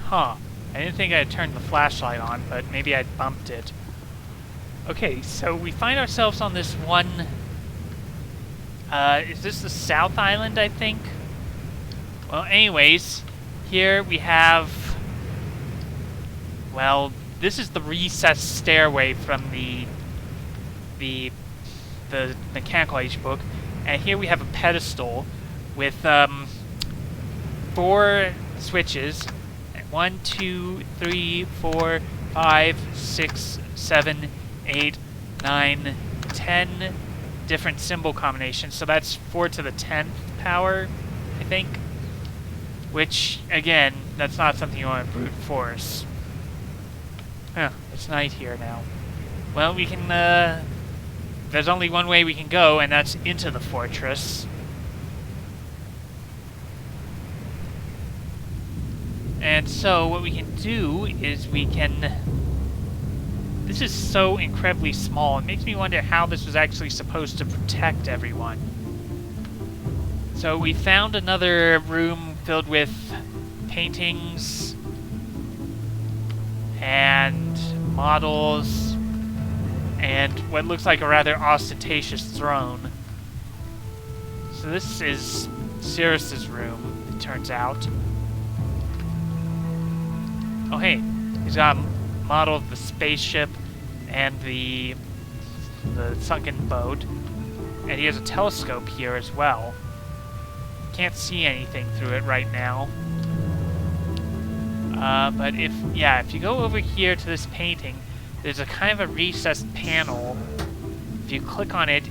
Huh. I didn't think I had turned the flashlight on, but maybe I bumped it. Okay, so we find ourselves on this one... is this the South Island, I think? Well, anyways, here we have... Well, this is the recessed stairway from the Mechanical Age book. And here we have a pedestal with 4 switches. 1, 2, 3, 4, 5, 6, 7, 8, 9, 10 different symbol combinations. So that's 4 to the 10th power, I think. Which, again, that's not something you want to brute force. Huh, it's night here now. Well, we can, there's only one way we can go, and that's into the fortress. And so what we can do is we can... This is so incredibly small. It makes me wonder how this was actually supposed to protect everyone. So we found another room filled with paintings and models and what looks like a rather ostentatious throne. So this is Cirrus's room, it turns out. Oh hey, he's got a model of the spaceship and the sunken boat. And he has a telescope here as well. Can't see anything through it right now. But if you go over here to this painting, there's a kind of a recessed panel. If you click on it,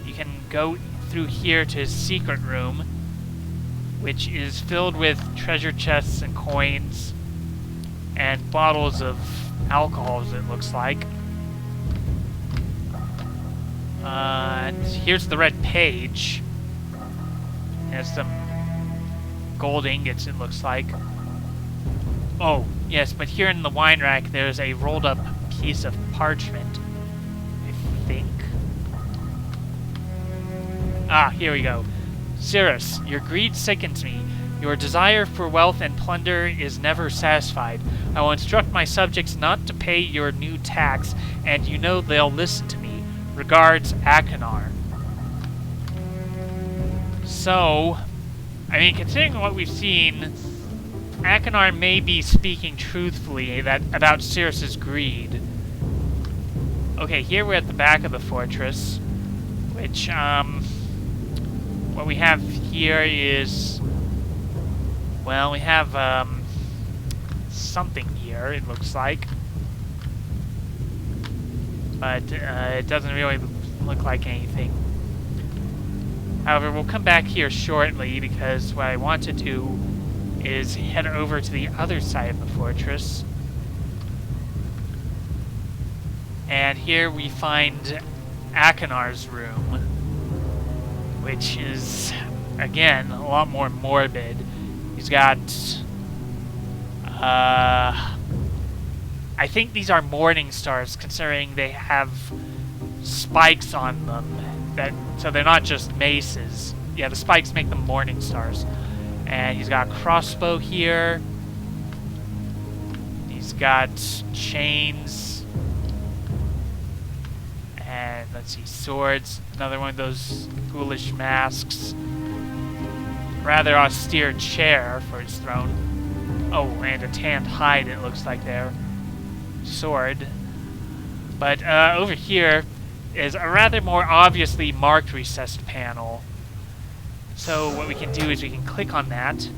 you can go through here to his secret room, which is filled with treasure chests and coins and bottles of alcohols, it looks like. And here's the red page. It has some gold ingots, it looks like. Oh, yes, but here in the wine rack, there's a rolled up piece of parchment, I think. Ah, here we go. Cirrus, your greed sickens me. Your desire for wealth and plunder is never satisfied. I will instruct my subjects not to pay your new tax, and you know they'll listen to me. Regards, Achenar. So, I mean, considering what we've seen, Achenar may be speaking truthfully about Cirrus's greed. Okay, here we're at the back of the fortress, which, what we have here is... Well, we have, something here, it looks like. But, it doesn't really look like anything. However, we'll come back here shortly, because what I want to do is head over to the other side of the fortress. And here we find Achenar's room, which is, again, a lot more morbid. He's got, I think these are morning stars, considering they have spikes on them. So they're not just maces. Yeah, the spikes make them morning stars. And he's got a crossbow here. He's got chains. And let's see, swords. Another one of those ghoulish masks. Rather austere chair for his throne. Oh, and a tanned hide, it looks like there. Sword. But over here is a rather more obviously marked recessed panel. So what we can do is we can click on that.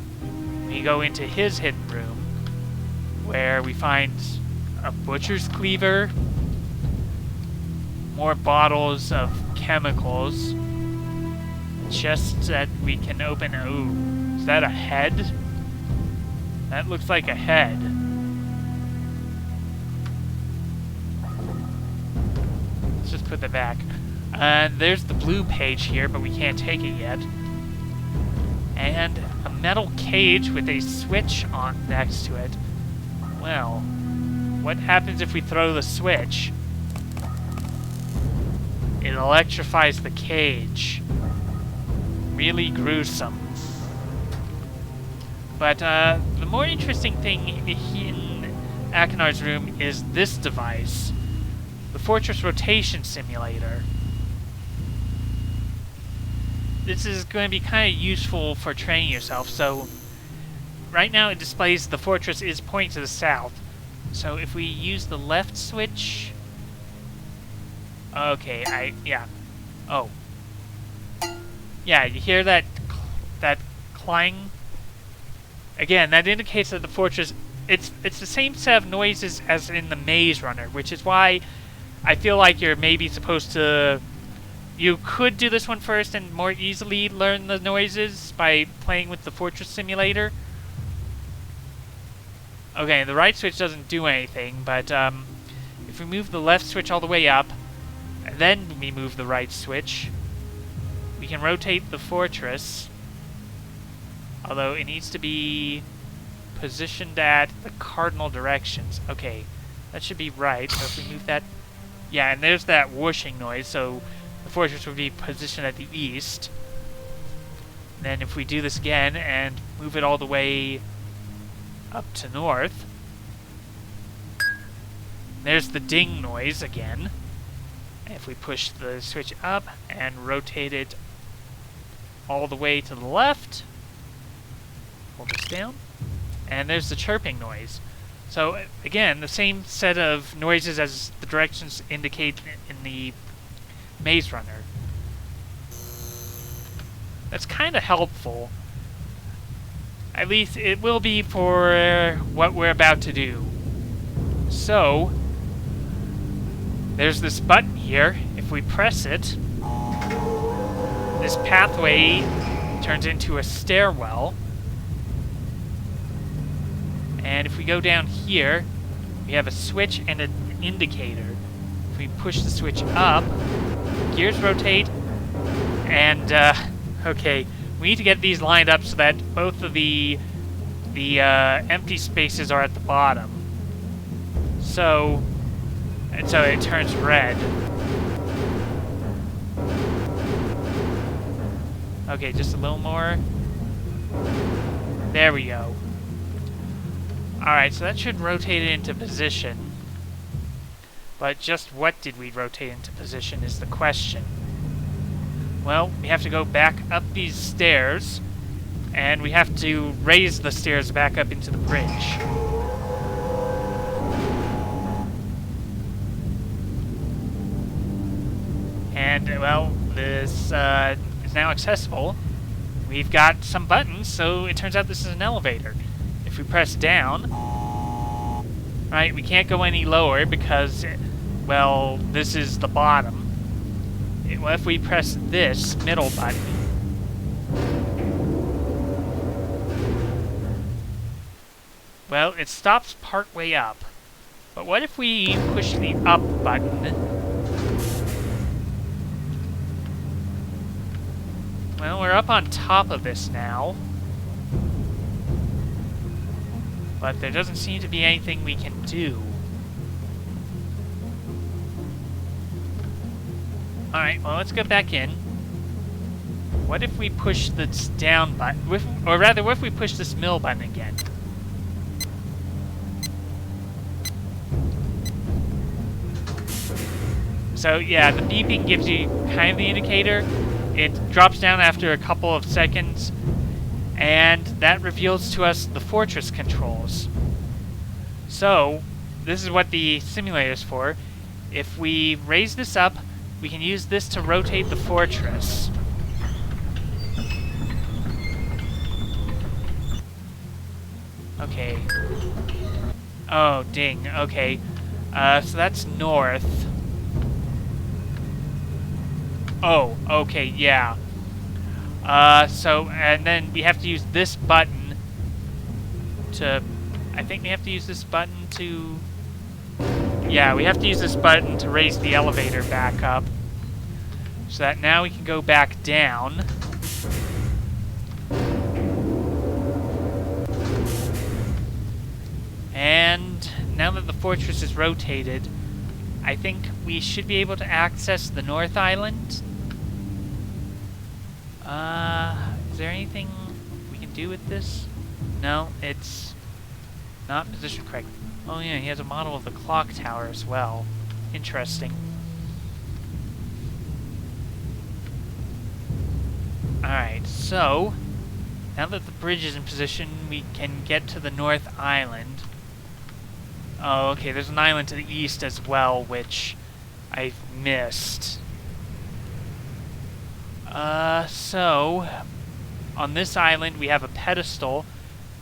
We go into his hidden room, where we find a butcher's cleaver, more bottles of chemicals, chests that we can open. Ooh, is that a head? That looks like a head. Let's just put that back. There's the blue page here, but we can't take it yet. And a metal cage with a switch on next to it. Well, what happens if we throw the switch? It electrifies the cage. Really gruesome. But the more interesting thing in Akinar's room is this device. The Fortress Rotation Simulator. This is going to be kind of useful for training yourself. So, right now it displays the fortress is pointing to the south. So if we use the left switch... Okay, yeah. Oh. Yeah, you hear that clang? Again, that indicates that the fortress... It's the same set of noises as in the Maze Runner, which is why I feel like you're maybe supposed to... You could do this one first and more easily learn the noises by playing with the Fortress Simulator. Okay, the right switch doesn't do anything, but if we move the left switch all the way up, and then we move the right switch, we can rotate the fortress. Although it needs to be positioned at the cardinal directions. Okay, that should be right. So if we move that... Yeah, and there's that whooshing noise, so the fortress would be positioned at the east. Then if we do this again and move it all the way up to north, there's the ding noise again. And if we push the switch up and rotate it all the way to the left, hold this down, and there's the chirping noise. So again, the same set of noises as the directions indicate in the Maze Runner. That's kind of helpful. At least it will be for what we're about to do. So, there's this button here. If we press it, this pathway turns into a stairwell. And if we go down here, we have a switch and an indicator. If we push the switch up, gears rotate, and, okay, we need to get these lined up so that both of the empty spaces are at the bottom. So it turns red. Okay, just a little more. There we go. Alright, so that should rotate it into position. But just what did we rotate into position is the question. Well, we have to go back up these stairs, and we have to raise the stairs back up into the bridge. And, well, this is now accessible. We've got some buttons, so it turns out this is an elevator. If we press down, right, we can't go any lower because, well, this is the bottom. Well, if we press this middle button, well, it stops partway up. But what if we push the up button? Well, we're up on top of this now. But there doesn't seem to be anything we can do. Alright, well, let's go back in. What if we push this down button? Or rather, what if we push this middle button again? So, yeah, the beeping gives you kind of the indicator. It drops down after a couple of seconds, and that reveals to us the fortress controls. So, this is what the simulator is for. If we raise this up, we can use this to rotate the fortress. Okay. Oh, ding. Okay. So that's north. Oh, okay, yeah. So, and then we have to use this button to... I think we have to use this button to... Yeah, we have to use this button to raise the elevator back up. So that now we can go back down. And And now that the fortress is rotated, I think we should be able to access the North Island. Is there anything we can do with this? No, it's not positioned correct. Oh yeah, he has a model of the clock tower as well. Interesting. Alright, so now that the bridge is in position, we can get to the North Island. Oh, okay, there's an island to the east as well, which I've missed. So on this island we have a pedestal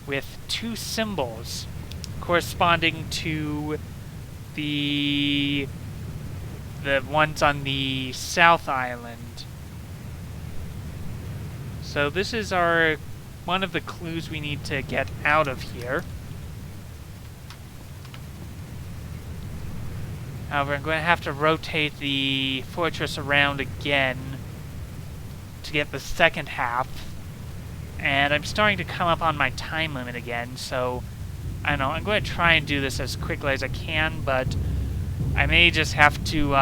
with two symbols corresponding to the ones on the South Island. So this is one of the clues we need to get out of here. However, I'm going to have to rotate the fortress around again to get the second half. And I'm starting to come up on my time limit again, so I don't know, I'm going to try and do this as quickly as I can, but I may just have to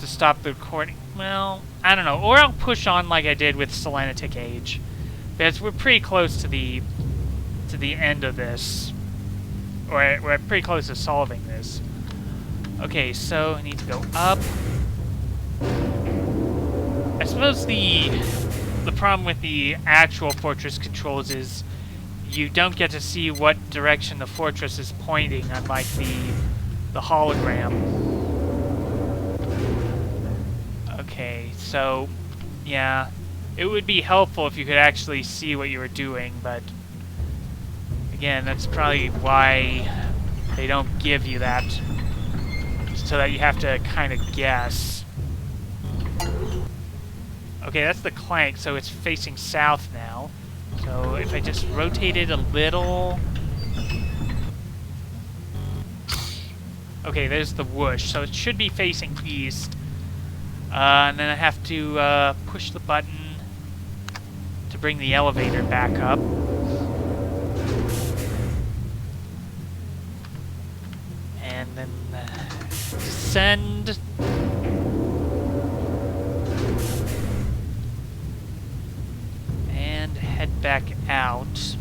stop the recording. Well, I don't know, or I'll push on like I did with Selenitic Age, because we're pretty close to the end of this, or we're pretty close to solving this. Okay, so I need to go up. I suppose the problem with the actual fortress controls is you don't get to see what direction the fortress is pointing, unlike the hologram. Okay, so yeah, it would be helpful if you could actually see what you were doing, but again, that's probably why they don't give you that, so that you have to kind of guess. Okay, that's the clank, so it's facing south now. So if I just rotate it a little... Okay, there's the whoosh, so it should be facing east. And then I have to push the button to bring the elevator back up. And then descend. And head back out.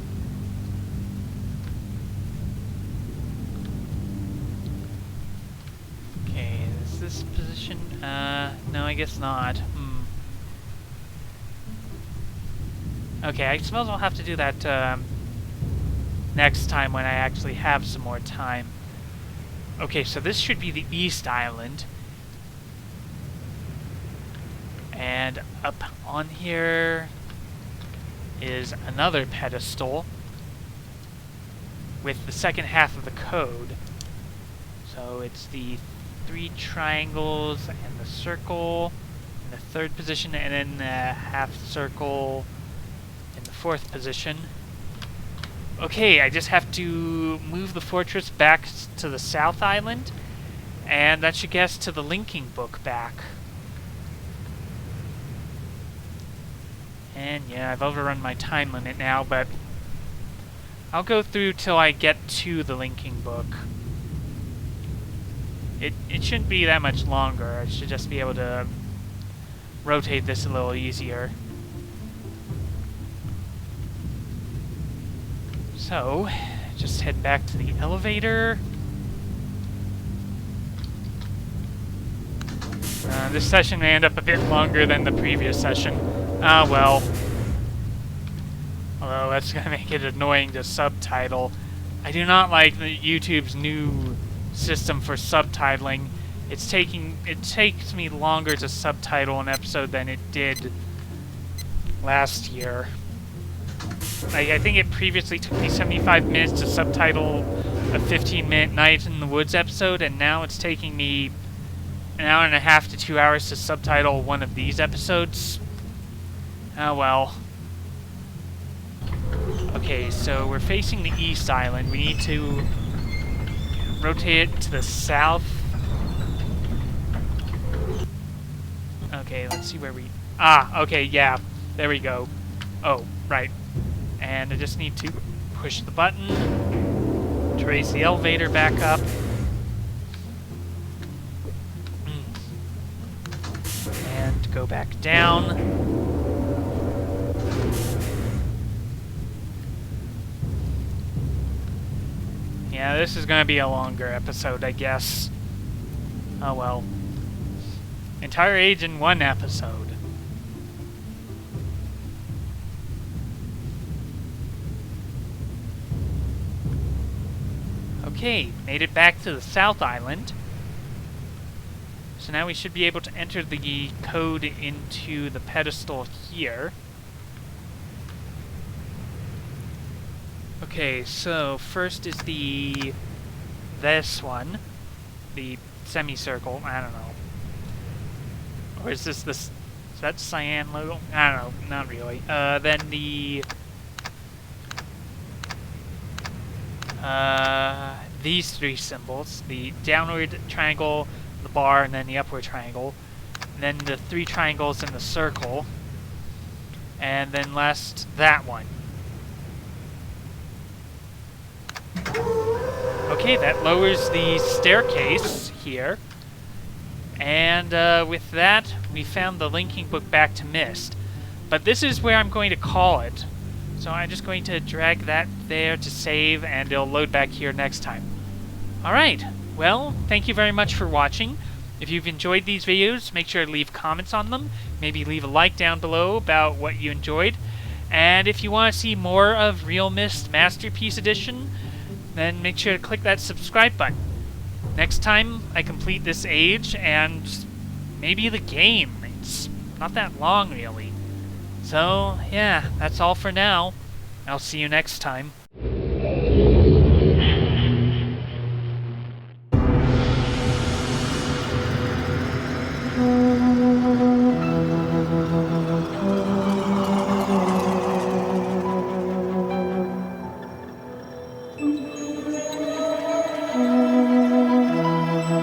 Okay, is this position? No, I guess not. Okay, I suppose I'll have to do that next time when I actually have some more time. Okay, so this should be the East Island. And up on here is another pedestal with the second half of the code. So it's the 3 triangles and the circle in the 3rd position, and then the half circle in the 4th position. Okay, I just have to move the fortress back to the South Island, and that should get us to the linking book back. And yeah, I've overrun my time limit now, but I'll go through till I get to the linking book. It shouldn't be that much longer. I should just be able to rotate this a little easier. So, just head back to the elevator. This session may end up a bit longer than the previous session. Ah, well. Although that's going to make it annoying to subtitle. I do not like YouTube's new system for subtitling. It takes me longer to subtitle an episode than it did last year. I think it previously took me 75 minutes to subtitle a 15-minute Night in the Woods episode, and now it's taking me an hour and a half to 2 hours to subtitle one of these episodes. Oh well. Okay, so we're facing the East Island. We need to rotate it to the south. Okay, let's see where we... Ah, okay, yeah. There we go. Oh, right. And I just need to push the button to raise the elevator back up. And go back down. Yeah, this is going to be a longer episode, I guess. Oh well. Entire age in one episode. Okay, made it back to the South Island. So now we should be able to enter the code into the pedestal here. Okay, so first is this one. The semicircle, I don't know. Or is this is that cyan logo? I don't know, not really. Then these three symbols, the downward triangle, the bar, and then the upward triangle. And then the three triangles in the circle. And then last, that one. Okay, that lowers the staircase here. And with that, we found the linking book back to Myst. But this is where I'm going to call it. So I'm just going to drag that there to save, and it'll load back here next time. Alright, well, thank you very much for watching. If you've enjoyed these videos, make sure to leave comments on them. Maybe leave a like down below about what you enjoyed. And if you want to see more of Real Myst Masterpiece Edition, then make sure to click that subscribe button. Next time I complete this age, and maybe the game. It's not that long, really. So, yeah, that's all for now. I'll see you next time.